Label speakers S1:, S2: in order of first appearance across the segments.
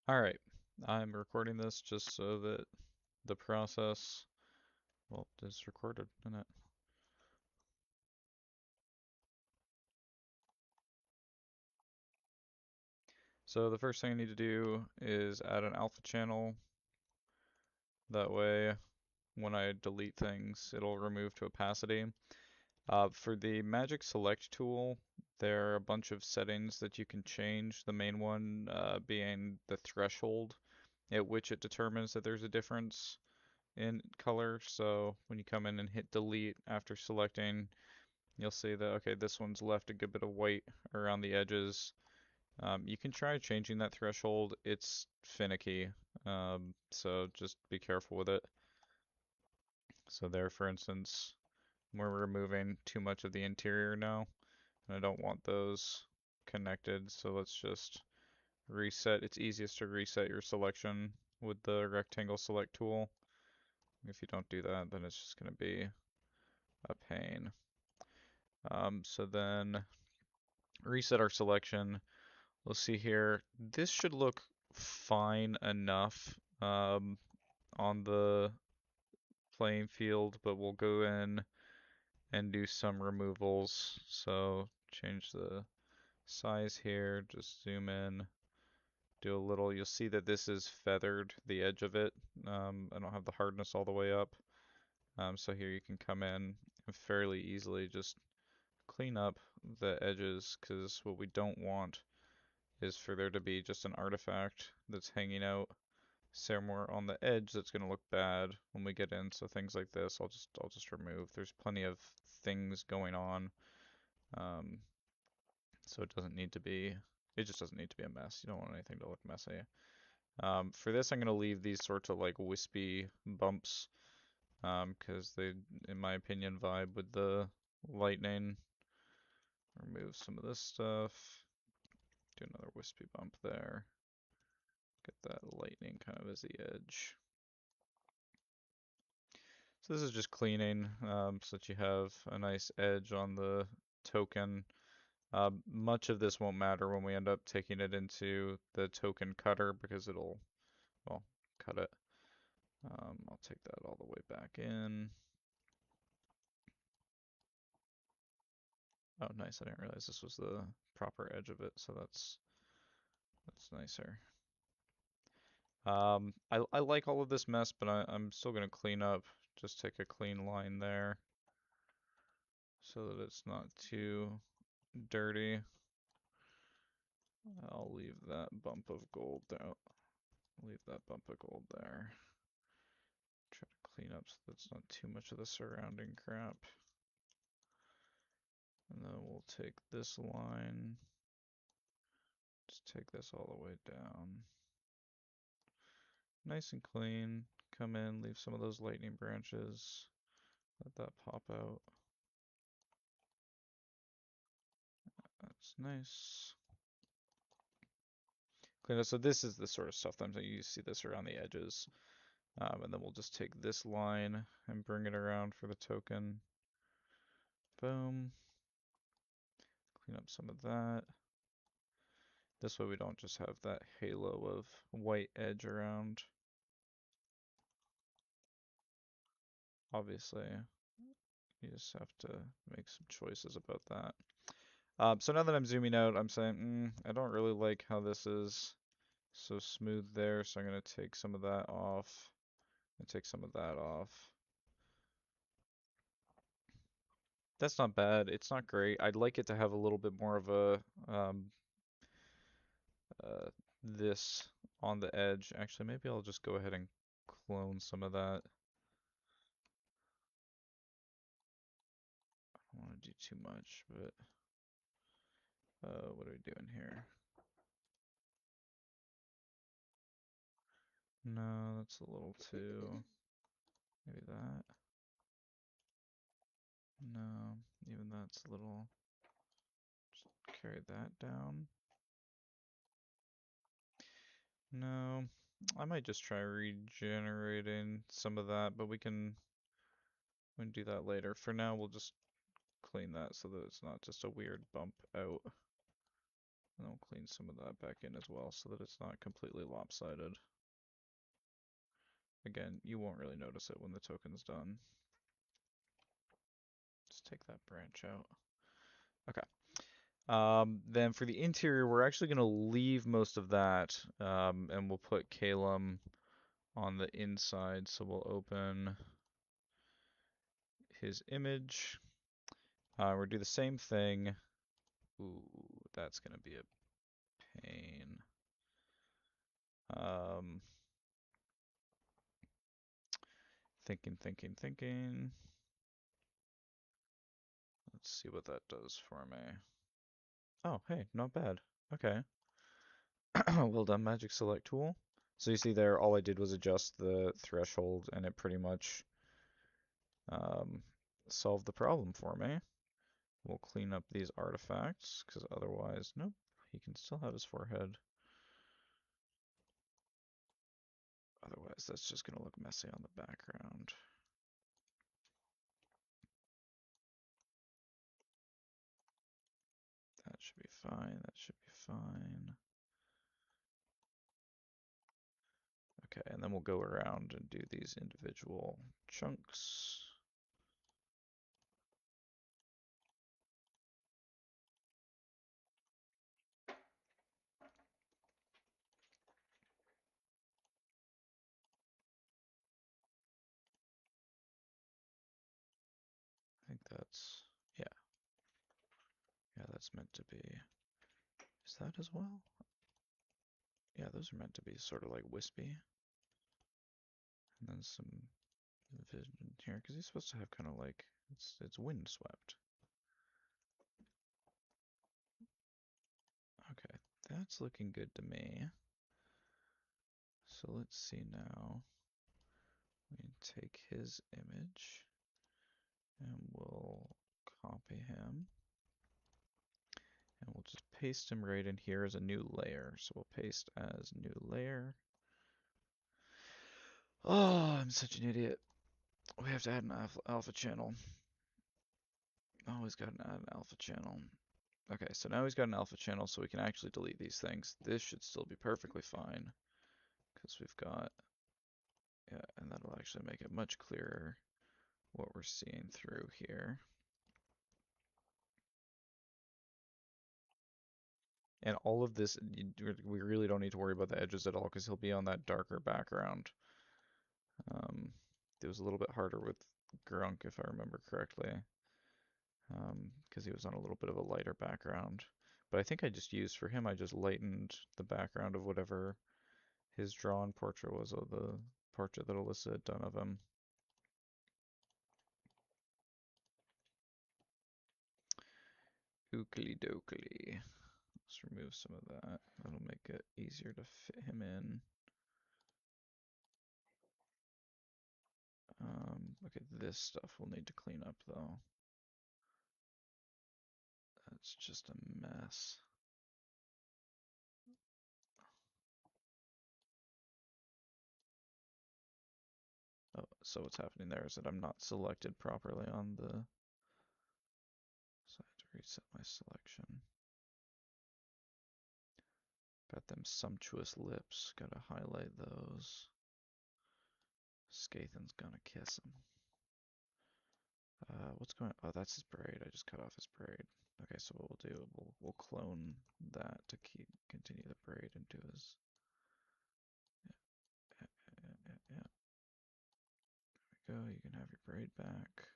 S1: Alright, I'm recording this just so that the process, well, is recorded, isn't it? So the first thing I need to do is add an alpha channel. That way, when I delete things, it'll remove to opacity. For the magic select tool, there are a bunch of settings that you can change. The main one being the threshold at which it determines that there's a difference in color. So when you come in and hit delete after selecting, you'll see that, okay, this one's left a good bit of white around the edges. You can try changing that threshold. It's finicky, so just be careful with it. So there, for instance, we're removing too much of the interior now, and I don't want those connected, so let's just reset. It's easiest to reset your selection with the rectangle select tool. If you don't do that, then it's just going to be a pain. So then reset our selection. We'll see here. This should look fine enough on the playing field, but we'll go in and do some removals. So change the size here, just zoom in, do a little. You'll see that this is feathered, the edge of it. I don't have the hardness all the way up. So here you can come in and fairly easily just clean up the edges, because what we don't want is for there to be just an artifact that's hanging out somewhere on the edge that's going to look bad when we get in. So things like this, I'll just remove. There's plenty of things going on, um, so it doesn't need to be. It just doesn't need to be a mess. You don't want anything to look messy. For this, I'm going to leave these sorts of like wispy bumps, because they, in my opinion, vibe with the lightning. Remove some of this stuff. Do another wispy bump there. Get that lightning kind of as the edge. So this is just cleaning, so that you have a nice edge on the token. Much of this won't matter when we end up taking it into the token cutter, because it'll, well, cut it. I'll take that all the way back in. Oh, nice, I didn't realize this was the proper edge of it, so that's nicer. I like all of this mess, but I'm still gonna clean up. Just take a clean line there so that it's not too dirty. I'll leave that bump of gold out. Leave that bump of gold there. Try to clean up so that's not too much of the surrounding crap. And then we'll take this line, just take this all the way down. Nice and clean. Come in, leave some of those lightning branches. Let that pop out. That's nice. Clean up. So this is the sort of stuff that you see this around the edges. And then we'll just take this line and bring it around for the token. Boom. Clean up some of that. This way we don't just have that halo of white edge around. Obviously, you just have to make some choices about that. So now that I'm zooming out, I'm saying, I don't really like how this is so smooth there, so I'm going to take some of that off and take some of that off. That's not bad. It's not great. I'd like it to have a little bit more of a uh, this on the edge. Actually, maybe I'll just go ahead and clone some of that. I don't want to do too much, but what are we doing here? No, that's a little too. Maybe that. No, even that's a little. Just carry that down. No, I might just try regenerating some of that, but we can do that later. For now, we'll just clean that so that it's not just a weird bump out. And we'll clean some of that back in as well so that it's not completely lopsided. Again, you won't really notice it when the token's done. Just take that branch out. Okay. Then for the interior, we're actually going to leave most of that, and we'll put Calum on the inside. So we'll open his image. We'll do the same thing. Ooh, that's going to be a pain. Thinking. Let's see what that does for me. Oh, hey, not bad. Okay. Well done, Magic Select tool. So you see there, all I did was adjust the threshold, and it pretty much um, solved the problem for me. We'll clean up these artifacts, because otherwise, nope, he can still have his forehead. Otherwise, that's just going to look messy on the background. That should be fine. That should be fine. Okay, and then we'll go around and do these individual chunks. I think that's, yeah. Yeah, that's meant to be. Is that as well? Yeah, those are meant to be sort of like wispy. And then some vision here, because he's supposed to have kind of like, it's windswept. Okay, that's looking good to me. So let's see now. We take his image and we'll copy him. And we'll just paste him right in here as a new layer. So we'll paste as new layer. Oh, I'm such an idiot. We have to add an alpha channel. Oh, he's got to add an alpha channel. Okay, so now he's got an alpha channel, so we can actually delete these things. This should still be perfectly fine, because we've got, yeah, and that'll actually make it much clearer what we're seeing through here. And all of this, we really don't need to worry about the edges at all, because he'll be on that darker background. It was a little bit harder with Grunk, if I remember correctly, because he was on a little bit of a lighter background. But I think I just used, for him, I just lightened the background of whatever his drawn portrait was, of the portrait that Alyssa had done of him. Ookly dokley. Let's remove some of that. That'll make it easier to fit him in. Okay, this stuff we'll need to clean up though. That's just a mess. Oh, so what's happening there is that I'm not selected properly on the, so I have to reset my selection. Got them sumptuous lips, gotta highlight those. Skathan's gonna kiss him. What's going on? Oh, that's his braid. I just cut off his braid. Okay, so what we'll do, we'll clone that to continue the braid into his. Yeah. There we go. You can have your braid back.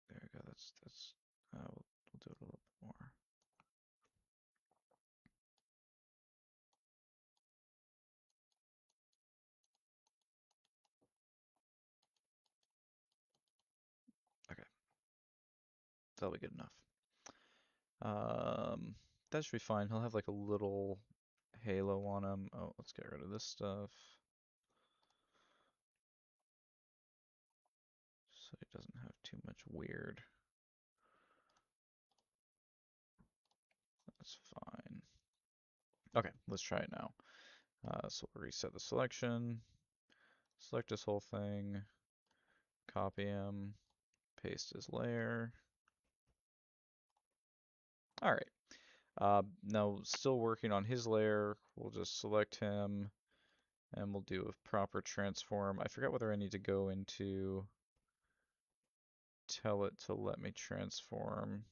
S1: There we go. That's. We'll do it a little bit more. Okay, that'll be good enough. That should be fine. He'll have like a little halo on him. Oh, let's get rid of this stuff. So he doesn't have too much weird. That's fine. Okay, let's try it now. So we'll reset the selection, select this whole thing, copy him, Paste his layer. All right. Now, still working on his layer, we'll just select him and we'll do a proper transform. I forgot whether I need to go into tell it to let me transform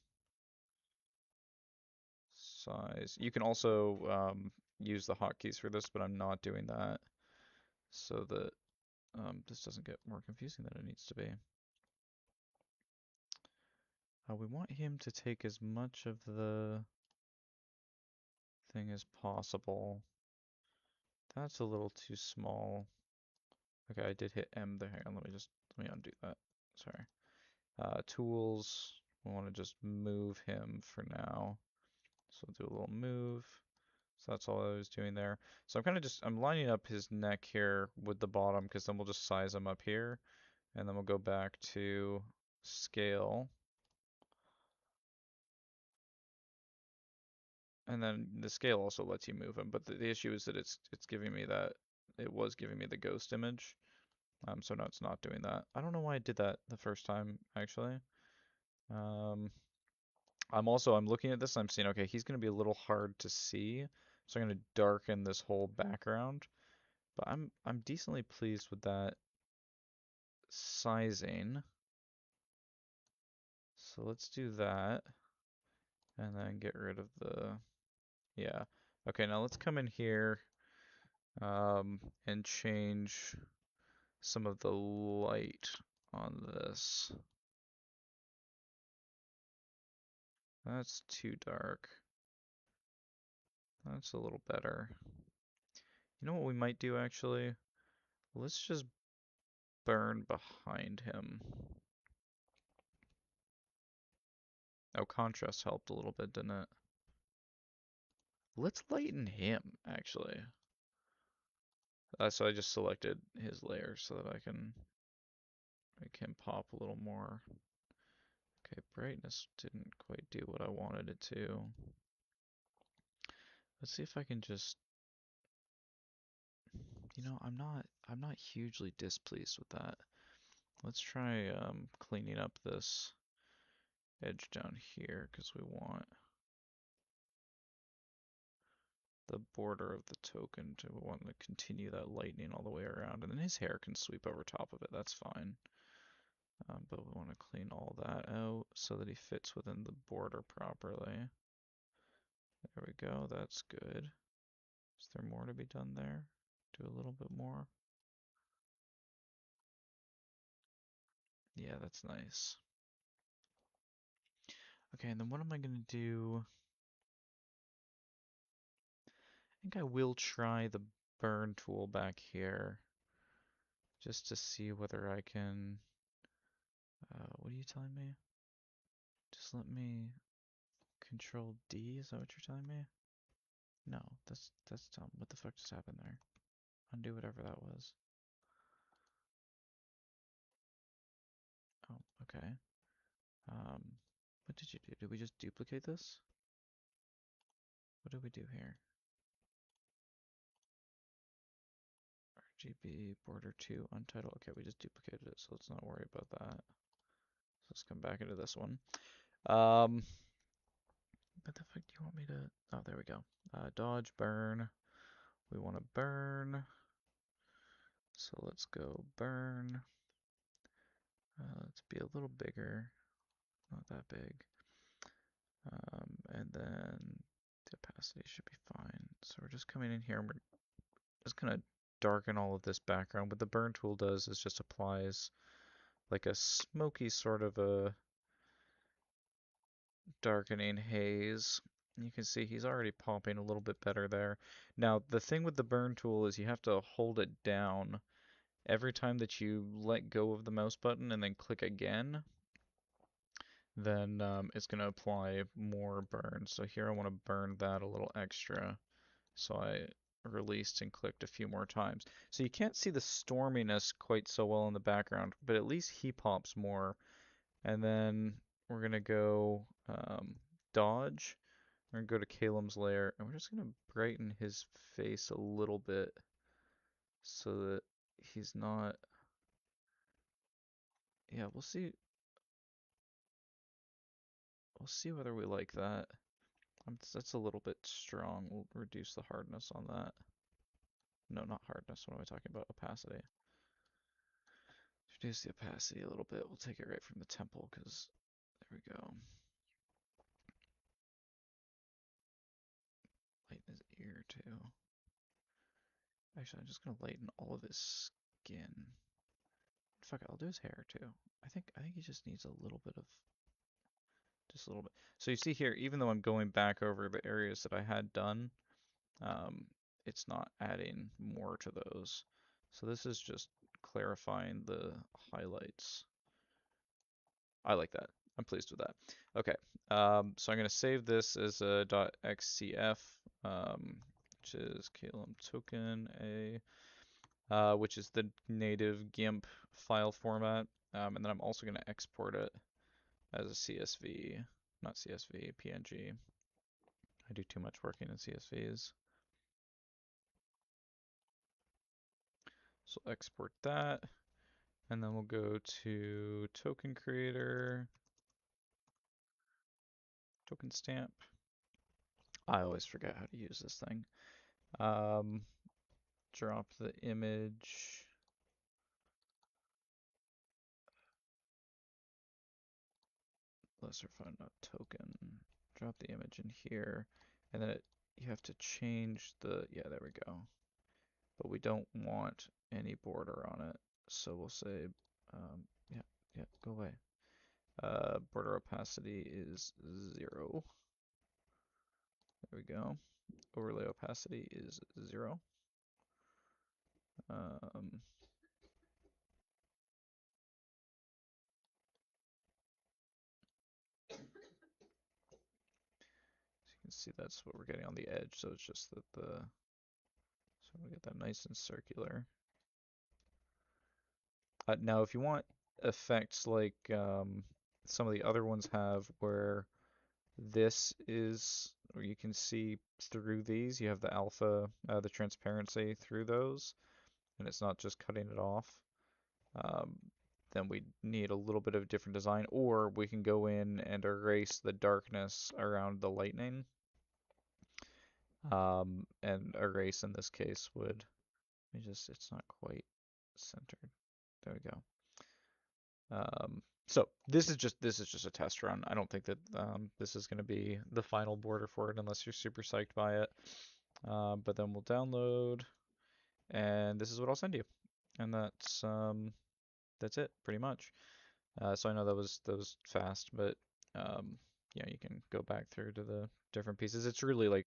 S1: size. You can also use the hotkeys for this, but I'm not doing that so that this doesn't get more confusing than it needs to be. We want him to take as much of the thing as possible. That's a little too small. Okay, I did hit M there. Hang on, let me undo that. Sorry. Tools. We want to just move him for now. So do a little move. So that's all I was doing there. So I'm kind of I'm lining up his neck here with the bottom because then we'll just size him up here. And then we'll go back to scale. And then the scale also lets you move him, but the issue is that it's giving me that it was giving me the ghost image. So no, it's not doing that. I don't know why I did that the first time actually. Um, I'm looking at this and I'm seeing okay, he's gonna be a little hard to see, so I'm gonna darken this whole background. But I'm decently pleased with that sizing. So let's do that, and then get rid of the yeah. Okay, now let's come in here and change some of the light on this. That's too dark. That's a little better. You know what we might do actually? Let's just burn behind him. Oh, contrast helped a little bit, didn't it? Let's lighten him, actually. So I just selected his layer so that I can make him pop a little more. Okay, brightness didn't quite do what I wanted it to. Let's see if I can just, I'm not hugely displeased with that. Let's try cleaning up this edge down here because we want the border of the token to want to continue that lightning all the way around, and then his hair can sweep over top of it. That's fine. But we want to clean all that out so that he fits within the border properly. There we go. That's good. Is there more to be done there? Do a little bit more. Yeah, that's nice. Okay, and then what am I going to do? I think I will try the burn tool back here just to see whether I can. What are you telling me? Just let me control D. Is that what you're telling me? No, that's dumb. What the fuck just happened there? Undo whatever that was. Oh, okay. What did you do? Did we just duplicate this? What did we do here? RGB border 2 untitled. Okay, we just duplicated it, so let's not worry about that. So let's come back into this one. What the fuck do you want me to? Oh, there we go. Dodge burn. We want to burn. So let's go burn. Let's be a little bigger. Not that big. And then the opacity should be fine. So we're just coming in here and we're just gonna darken all of this background. What the burn tool does is just applies like a smoky sort of a darkening haze. You can see he's already popping a little bit better there. Now, the thing with the burn tool is you have to hold it down every time that you let go of the mouse button and then click again. Then it's going to apply more burn. So here I want to burn that a little extra. So I released and clicked a few more times. So you can't see the storminess quite so well in the background, but at least he pops more. And then we're going to go dodge. We're going to go to Calum's layer, and we're just going to brighten his face a little bit so that he's not... Yeah, we'll see. we'll see whether we like that. That's a little bit strong. We'll reduce the hardness on that. No, not hardness. What am I talking about? Opacity. Reduce the opacity a little bit. We'll take it right from the temple because there we go. Lighten his ear too. Actually, I'm just gonna lighten all of his skin. Fuck it, I'll do his hair too. I think he just needs a little bit of just a little bit. So you see here, even though I'm going back over the areas that I had done, um, it's not adding more to those. So this is just clarifying the highlights. I like that. I'm pleased with that. Okay, so I'm going to save this as a .xcf, which is klm token a, which is the native Gimp file format, and then I'm also going to export it as a CSV, not CSV, PNG. I do too much working in CSVs. So export that, and then we'll go to token creator, token stamp. I always forget how to use this thing. Um, drop the image. Lesser fund not token. Drop the image in here, and then you have to change the, yeah, there we go. But we don't want any border on it, so we'll say, yeah, go away. Border opacity is 0. There we go. Overlay opacity is 0. Um, so you can see that's what we're getting on the edge, so it's just that so we get that nice and circular. Now, if you want effects like some of the other ones have, where this is, where you can see through these, you have the alpha, the transparency through those, and it's not just cutting it off. Um, then we need a little bit of different design, or we can go in and erase the darkness around the lightning. And erase in this case would, it's not quite centered. There we go. So this is just a test run. I don't think that this is going to be the final border for it unless you're super psyched by it. But then we'll download, and this is what I'll send you. And that's it pretty much. So I know that was fast, but you can go back through to the different pieces. It's really like